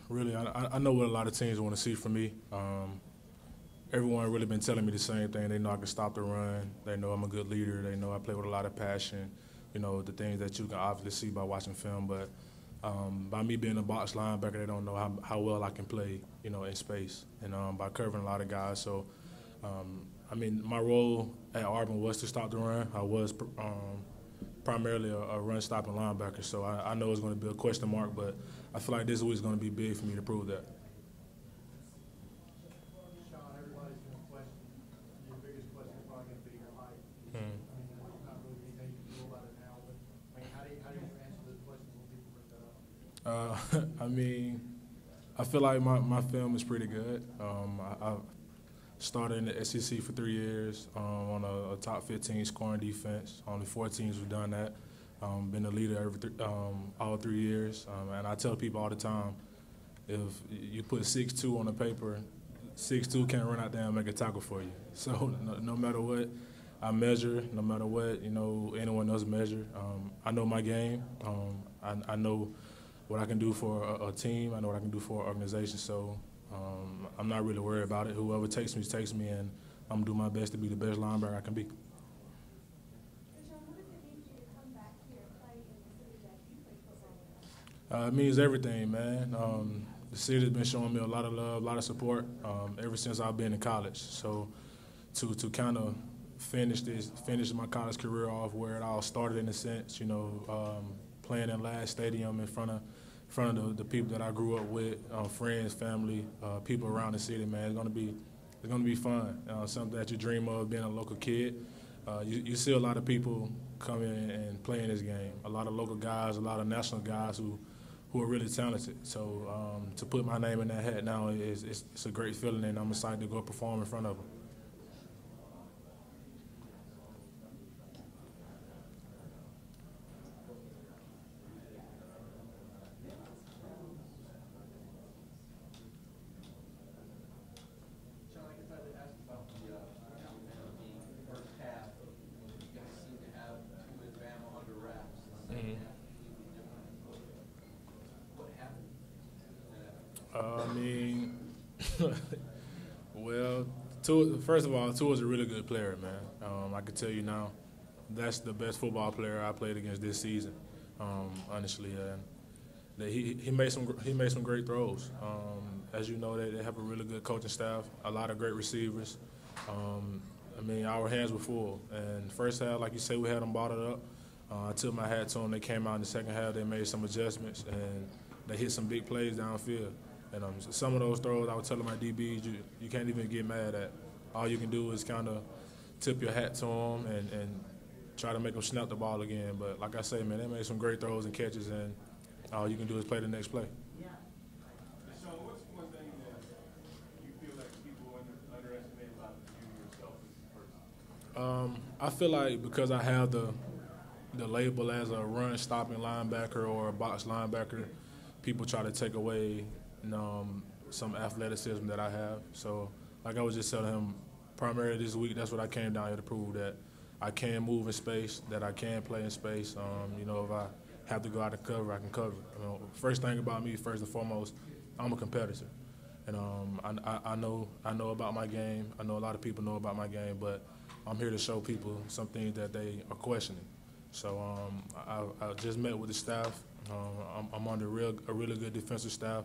Really, I know what a lot of teams want to see from me. Everyone really been telling me the same thing. They know I can stop the run. They know I'm a good leader. They know I play with a lot of passion. You know, the things that you can obviously see by watching film. But by me being a box linebacker, they don't know how well I can play, you know, in space. And by covering a lot of guys. So, I mean, my role at Auburn was to stop the run. I was primarily a run-stopping linebacker. So I know it's going to be a question mark, but I feel like this week's going to be big for me to prove that. I mean, I feel like my film is pretty good. I started in the SEC for 3 years on a top 15 scoring defense. Only 4 teams have done that. Been a leader all 3 years. And I tell people all the time, if you put 6'2" on the paper, 6'2" can't run out there and make a tackle for you. So no matter what I measure, no matter what, you know, anyone else measure, I know my game. I know what I can do for a team. I know what I can do for an organization. So I'm not really worried about it. Whoever takes me, and I'm going to do my best to be the best linebacker I can be. Deshaun, what does it mean for you to come back here and play in the city that you play football in? It means everything, man. The city's been showing me a lot of love, a lot of support ever since I've been in college. So to kind of finish my college career off where it all started in a sense, you know, playing in Last Stadium in front of the people that I grew up with, friends, family, people around the city, man. It's gonna be fun. Something that you dream of being a local kid. You see a lot of people come in and play in this game. A lot of local guys, a lot of national guys who are really talented. So to put my name in that hat now it's a great feeling, and I'm excited to go perform in front of them. I mean, well, first of all, Tua's a really good player, man. I can tell you now, that's the best football player I played against this season, honestly. And he made some great throws. As you know, they have a really good coaching staff, a lot of great receivers. I mean, our hands were full. And first half, like you say, we had them bottled up. I took my hat to them. They came out in the second half. They made some adjustments, and they hit some big plays downfield. And some of those throws, I was telling my DBs, you can't even get mad at. All you can do is kind of tip your hat to them and try to make them snap the ball again. But like I say, man, they made some great throws and catches, and all you can do is play the next play. Yeah. So what's one thing that you feel like people underestimate about you yourself as a person? I feel like because I have the label as a run-stopping linebacker or a box linebacker, people try to take away some athleticism that I have. So, like I was just telling him, primarily this week, that's what I came down here to prove, that I can move in space, that I can play in space. You know, if I have to go out of cover, I can cover. You know, first thing about me, first and foremost, I'm a competitor. And I know about my game. I know a lot of people know about my game, but I'm here to show people some things that they are questioning. So I just met with the staff. I'm under a really good defensive staff,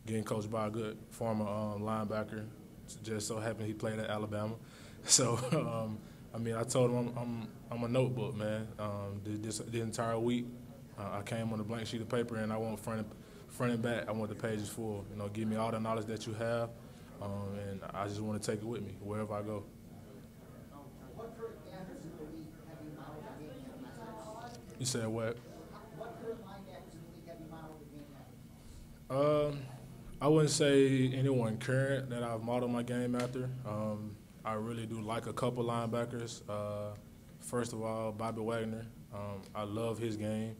getting coached by a good former linebacker. Just so happened he played at Alabama. So, I mean, I told him I'm a notebook, man. This entire week, I came on a blank sheet of paper, and I want front and back. I want the pages full. You know, give me all the knowledge that you have, and I just want to take it with me wherever I go. What current linebackers in the league have you modeled the game after? You said what? What current linebackers in the league have you modeled the game after? I wouldn't say anyone current that I've modeled my game after. I really do like a couple linebackers. First of all, Bobby Wagner. I love his game.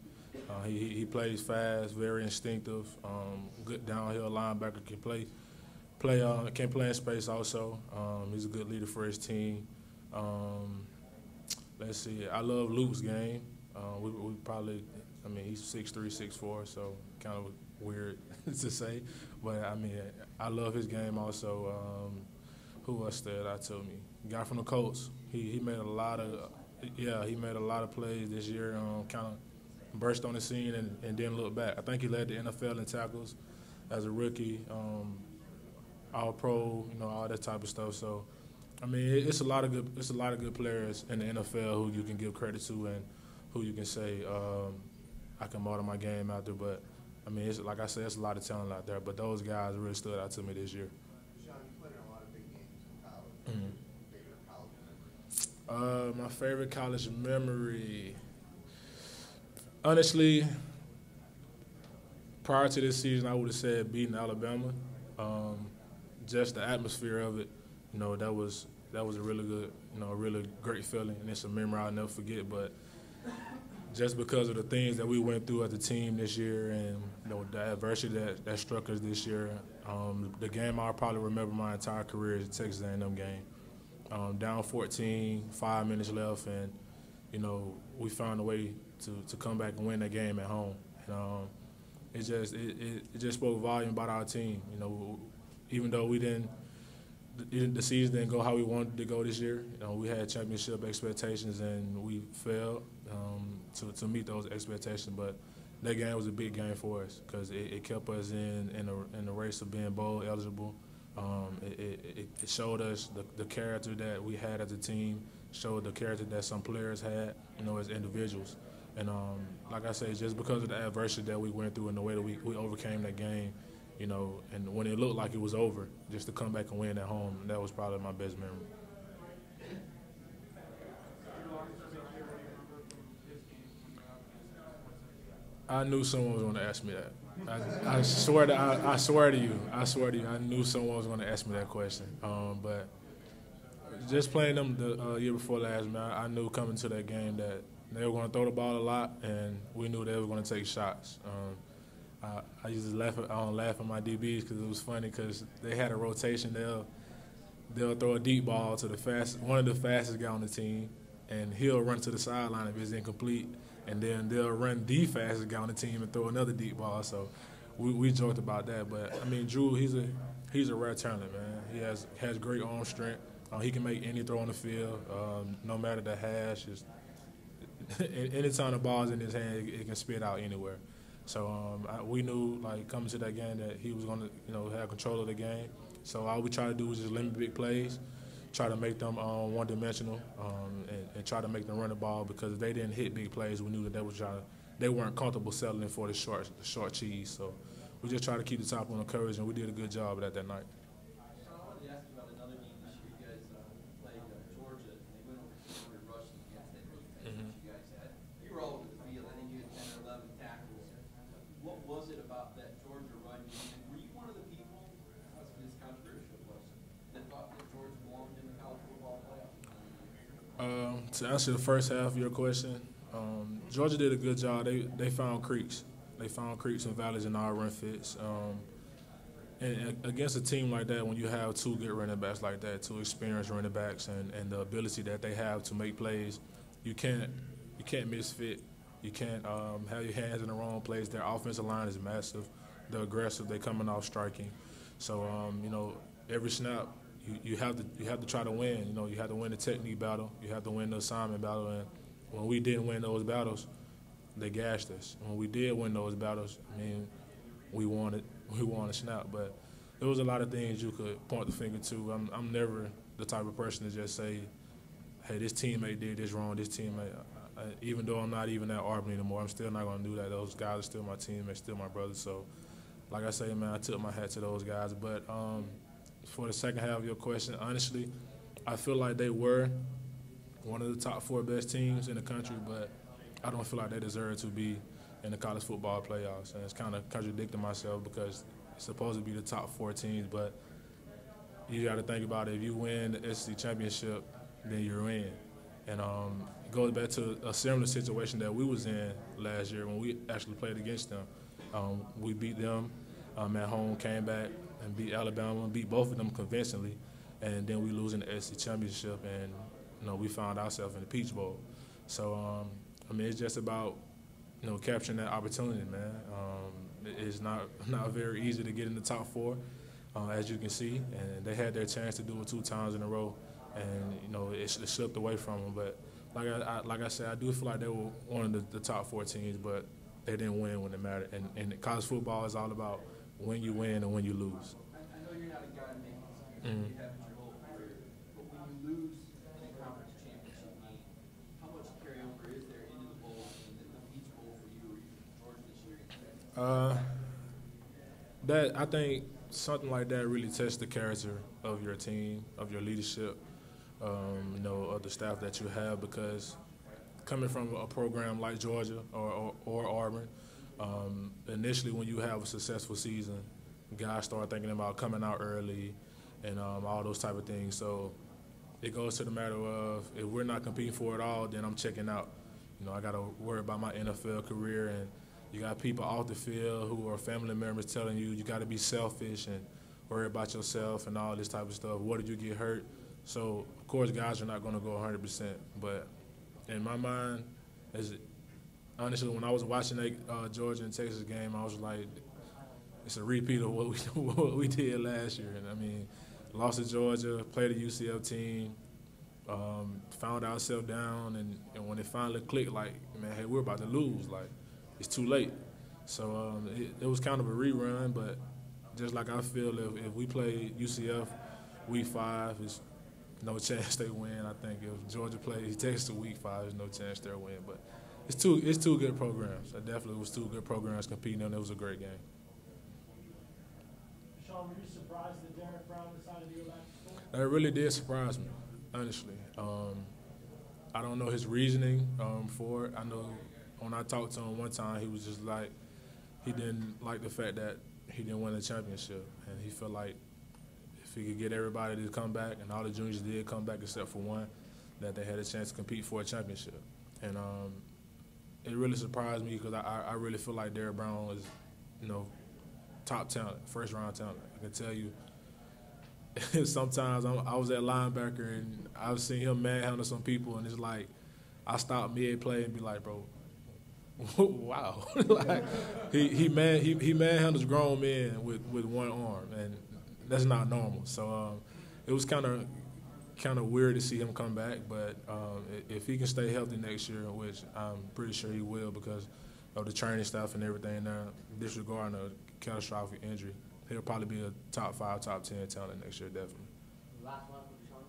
He plays fast, very instinctive, good downhill linebacker. Can play in space also. He's a good leader for his team. Let's see. I love Luke's game. We probably I mean, he's 6'3", 6'4", so kind of weird to say. But, I mean, I love his game also. Who else stood out to me? Guy from the Colts. He made a lot of he made a lot of plays this year. Kind of burst on the scene and didn't look back. I think he led the NFL in tackles as a rookie, All-Pro, all that type of stuff. So, I mean, it's a lot of good players in the NFL who you can give credit to and who you can say I can model my game after. But I mean, it's, like I said, it's a lot of talent out there. But those guys really stood out to me this year. Deshaun, you played in a lot of big games in college. Mm-hmm. Favorite college memory? My favorite college memory, honestly, prior to this season, I would have said beating Alabama. Just the atmosphere of it, that was a really good, a really great feeling, and it's a memory I'll never forget. But just because of the things that we went through as a team this year, and the adversity that struck us this year, the game I'll probably remember my entire career is the Texas A&M game. Down 14, 5 minutes left, and we found a way to come back and win that game at home. And, it just spoke volume about our team. Even though the season didn't go how we wanted to go this year. We had championship expectations and we failed to meet those expectations. But that game was a big game for us because it kept us in the race of being bowl eligible. It showed us the character that we had as a team, showed the character that some players had, as individuals. And like I say, just because of the adversity that we went through and the way that we overcame that game, and when it looked like it was over, just to come back and win at home, that was probably my best memory. I knew someone was going to ask me that. I swear to you, I knew someone was going to ask me that question. But just playing them the year before last, man, I knew coming to that game that they were going to throw the ball a lot, and we knew they were going to take shots. I used to laugh at my DBs because it was funny because they had a rotation. They'll throw a deep ball to one of the fastest guy on the team, and he'll run to the sideline if it's incomplete, and then they'll run the fastest guy on the team and throw another deep ball. So we joked about that. But I mean, Drew, he's a rare talent, man. He has great arm strength. He can make any throw on the field, no matter the hash. Anytime the ball's in his hand, it can spit out anywhere. So we knew, like, coming to that game that he was going to, have control of the game. So all we try to do is just limit big plays, try to make them one-dimensional, and try to make them run the ball because if they didn't hit big plays, we knew that they weren't comfortable settling for the short cheese. So we just try to keep the top on the coverage, and we did a good job of that night. I wanted to ask you about another game this year. You guys played Georgia, and they went over 200 rushing against that defense that you guys had. You were all over the field. I think you had 10 or 11 tackles. What was it about that Georgia run game? And were you one of the people, this controversial question, that thought that Georgia belonged in the college football playoff? To answer the first half of your question, Georgia did a good job. They found creeks. They found creeks and valleys in our run fits. And against a team like that, when you have two good running backs like that, two experienced running backs, and the ability that they have to make plays, you can't misfit. You can't have your hands in the wrong place. Their offensive line is massive. They're aggressive. They're coming off striking. So every snap you have to try to win. You have to win the technique battle. You have to win the assignment battle. And when we didn't win those battles, they gashed us. When we did win those battles, we won a snap. But there was a lot of things you could point the finger to. I'm never the type of person to just say, hey, this teammate did this wrong, this teammate. Even though I'm not even at Auburn anymore, I'm still not going to do that. Those guys are still my teammates, still my brothers. So, like I say, man, I took my hat to those guys. But for the second half of your question, honestly, I feel like they were one of the top 4 best teams in the country, but I don't feel like they deserve to be in the college football playoffs. And it's kind of contradicting myself because it's supposed to be the top 4 teams, but you got to think about it. If you win the SEC championship, then you're in. And it goes back to a similar situation that we was in last year when we actually played against them. We beat them at home, came back and beat Alabama, beat both of them convincingly, and then we lose in the SEC championship, and we found ourselves in the Peach Bowl. So it's just about capturing that opportunity, man. It's not very easy to get in the top 4, as you can see, and they had their chance to do it 2 times in a row, and it slipped away from them. But like I said, I do feel like they were one of the top 4 teams, but they didn't win when it mattered. And college football is all about when you win and when you lose. I know you're not a guy making excuses. You have your whole career. But when you lose in a conference championship game, how much carryover is there into the bowl and the Peach Bowl for you or even Georgia this year? That I think something like that really tests the character of your team, of your leadership, of the staff that you have, because coming from a program like Georgia or Auburn, initially when you have a successful season, guys start thinking about coming out early and all those type of things. So it goes to the matter of, if we're not competing for it all, then I'm checking out. I got to worry about my NFL career, and you got people off the field who are family members telling you got to be selfish and worry about yourself and all this type of stuff. What did you get hurt? So, of course, guys are not going to go 100%. But in my mind, honestly, when I was watching that Georgia and Texas game, I was like, it's a repeat of what we did last year. And, I mean, lost to Georgia, played a UCF team, found ourselves down, and when it finally clicked, like, man, hey, we're about to lose. Like, it's too late. So it was kind of a rerun, but just like I feel if we play UCF week 5, there's no chance they win. I think if Georgia plays Texas week 5, there's no chance they'll win. But it's two good programs. It definitely was 2 good programs competing, and it was a great game. Deshaun, were you surprised that Derek Brown decided to go back to school? It really did surprise me, honestly. I don't know his reasoning for it. I know when I talked to him one time, he was just like, he didn't like the fact that he didn't win a championship, and he felt like if he could get everybody to come back, and all the juniors did come back except for one, that they had a chance to compete for a championship. And it really surprised me, because I really feel like Derek Brown is, top talent, first-round talent. I can tell you, sometimes I was at linebacker, and I've seen him manhandle some people, and it's like I stop mid-play and be like, bro, wow. Like, he manhandles grown men with one arm, and that's not normal. So it was kind of weird to see him come back, but if he can stay healthy next year, which I'm pretty sure he will because of the training staff and everything there, disregarding a catastrophic injury, he'll probably be a top 5, top 10 talent next year, definitely. Last one for Deshaun.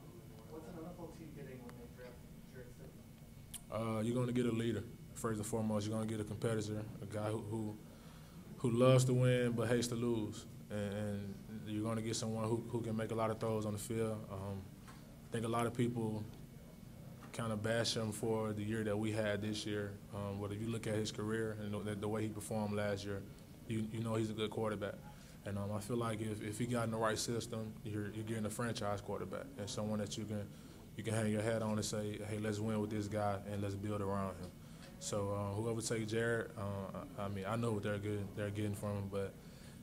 What's an NFL team getting when they draft Jared Stidham? You're going to get a leader. First and foremost, you're going to get a competitor, a guy who loves to win but hates to lose. And you're going to get someone who can make a lot of throws on the field. I think a lot of people kind of bash him for the year that we had this year. But if you look at his career and the way he performed last year, you know he's a good quarterback. And I feel like if he got in the right system, you're getting a franchise quarterback and someone that you can hang your hat on and say, hey, let's win with this guy and let's build around him. So whoever takes Jared, I know what they're getting from him, but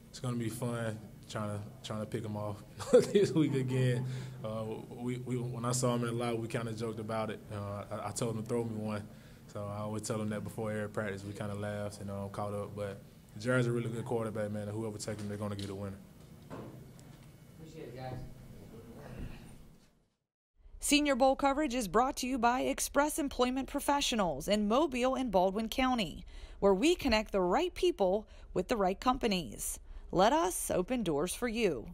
it's going to be fun trying to pick him off this week again. When I saw him in the lobby, we kind of joked about it. I told him to throw me one, so I always tell him that before every practice. We kind of laughed and caught up, but Jared's a really good quarterback, man, and whoever takes him, they're going to get a winner. Appreciate it, guys. Senior Bowl coverage is brought to you by Express Employment Professionals in Mobile and Baldwin County, where we connect the right people with the right companies. Let us open doors for you.